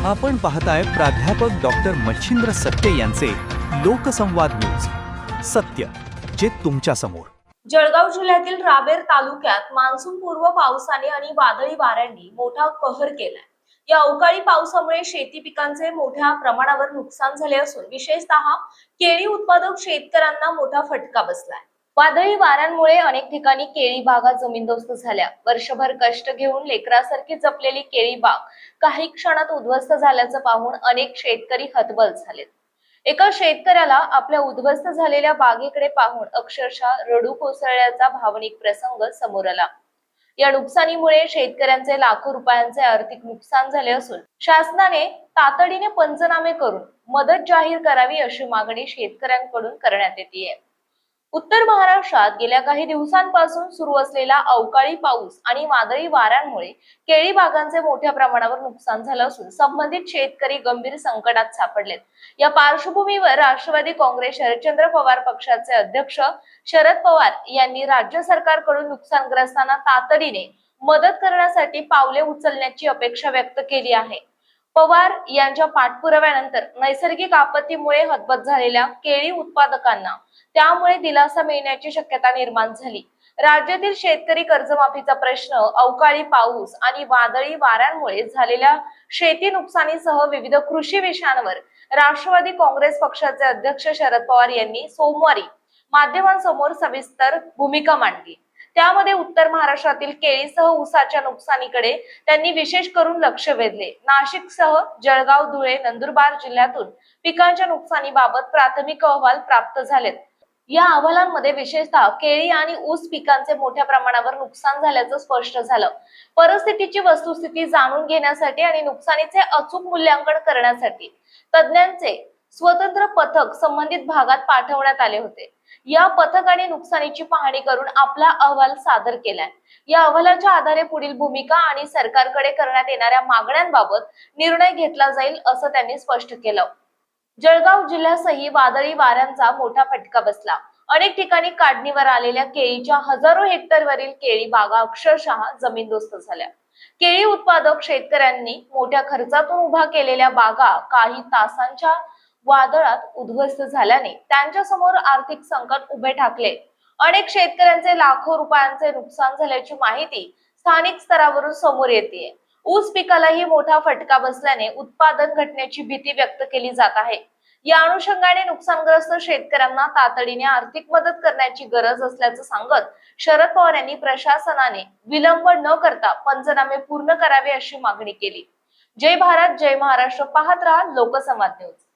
आपण पाहताय प्राध्यापक डॉक्टर मच्छिंद्र सत्य यांचे लोकसंवाद न्यूज. सत्य जे तुमच्या समोर. जळगाव जिल्ह्यातील रावेर तालुक्यात मान्सूनपूर्व पावसाने आणि वादळी वाऱ्यांनी मोठा कहर केलाय. या अवकाळी पावसामुळे शेती पिकांचे मोठ्या प्रमाणावर नुकसान झाले असून विशेषतः केळी उत्पादक शेतकऱ्यांना मोठा फटका बसलाय. वादळी वाऱ्यांमुळे अनेक ठिकाणी केळी बागा जमीनदोस्त झाल्या. वर्षभर कष्ट घेऊन लेकरासारखी जपलेली केळी बाग काही क्षणात उद्ध्वस्त झाल्याचं पाहून अनेक शेतकरी हतबल झालेत. एका शेतकऱ्याला आपल्या उद्ध्वस्त झालेल्या बागेकडे पाहून अक्षरशः रडू कोसळल्याचा भावनिक प्रसंग समोर आला. या नुकसानीमुळे शेतकऱ्यांचे लाखो रुपयांचे आर्थिक नुकसान झाले असून शासनाने तातडीने पंचनामे करून मदत जाहीर करावी अशी मागणी शेतकऱ्यांकडून करण्यात येते. उत्तर महाराष्ट्रात गेल्या काही दिवसांपासून सुरू असलेला अवकाळी पाऊस आणि वादळी वाऱ्यांमुळे केळी बागांचे मोठ्या प्रमाणावर नुकसान झालं असून संबंधित शेतकरी गंभीर संकटात सापडलेत. या पार्श्वभूमीवर राष्ट्रवादी काँग्रेस शरदचंद्र पवार पक्षाचे अध्यक्ष शरद पवार यांनी राज्य सरकारकडून नुकसानग्रस्तांना तातडीने मदत करण्यासाठी पावले उचलण्याची अपेक्षा व्यक्त केली आहे. पवार यांच्या पाठपुराव्यानंतर नैसर्गिक आपत्तीमुळे हतबल झालेल्या केळी उत्पादकांना त्यामुळे दिलासा मिळण्याची शक्यता निर्माण झाली. राज्यातील शेतकरी कर्जमाफीचा प्रश्न, अवकाळी पाऊस आणि वादळी वाऱ्यांमुळे झालेल्या शेती नुकसानीसह विविध कृषी विषयांवर राष्ट्रवादी काँग्रेस पक्षाचे अध्यक्ष शरद पवार यांनी सोमवारी माध्यमांसमोर सविस्तर भूमिका मांडली. त्यामध्ये उत्तर महाराष्ट्रातील केळीसह ऊसाच्या नुकसानीकडे त्यांनी विशेष करून लक्ष वेधले. नाशिकसह जळगाव, धुळे, नंदुरबार जिल्ह्यातून पिकांच्या नुकसानीबाबत प्राथमिक अहवाल प्राप्त झालेत. या अहवालांमध्ये विशेषतः केळी आणि ऊस पिकांचे मोठ्या प्रमाणावर नुकसान झाल्याचं स्पष्ट झालं. परिस्थितीची वस्तुस्थिती जाणून घेण्यासाठी आणि नुकसानीचे अचूक मूल्यांकन करण्यासाठी तज्ञांचे स्वतंत्र पथक संबंधित भागात पाठवण्यात आले होते. या पथकाने नुकसानीची पाहणी करून आपला अहवाल सादर केलाय. या अहवालाच्या आधारे पुढील भूमिका आणि सरकारकडे करण्यात येणाऱ्या मागण्यांबाबत निर्णय घेतला जाईल असं त्यांनी स्पष्ट केलं. जळगाव जिल्ह्यासही वादळी वाऱ्यांचा मोठा फटका बसला. अनेक ठिकाणी काढणीवर आलेल्या केळीच्या हजारो हेक्टरवरील केळी बागा अक्षरशः जमीनदोस्त झाल्या. केळी उत्पादक शेतकऱ्यांनी मोठ्या खर्चातून उभा केलेल्या बागा काही तासांच्या वादळात उद्ध्वस्त झाल्याने त्यांच्या समोर आर्थिक संकट उभे ठाकले. अनेक शेतकऱ्यांचे लाखो रुपयांचे नुकसान झाल्याची माहिती स्थानिक स्तरावरून समोर येते. ऊस पिकालाही मोठा फटका बसल्याने उत्पादन घटण्याची भीती व्यक्त केली जात आहे. या अनुषंगाने नुकसानग्रस्त शेतकऱ्यांना तातडीने आर्थिक मदत करण्याची गरज असल्याचं सांगत शरद पवार यांनी प्रशासनाने विलंब न करता पंचनामे पूर्ण करावे अशी मागणी केली. जय भारत, जय महाराष्ट्र. पाहत रहा लोकसंवाद न्यूज.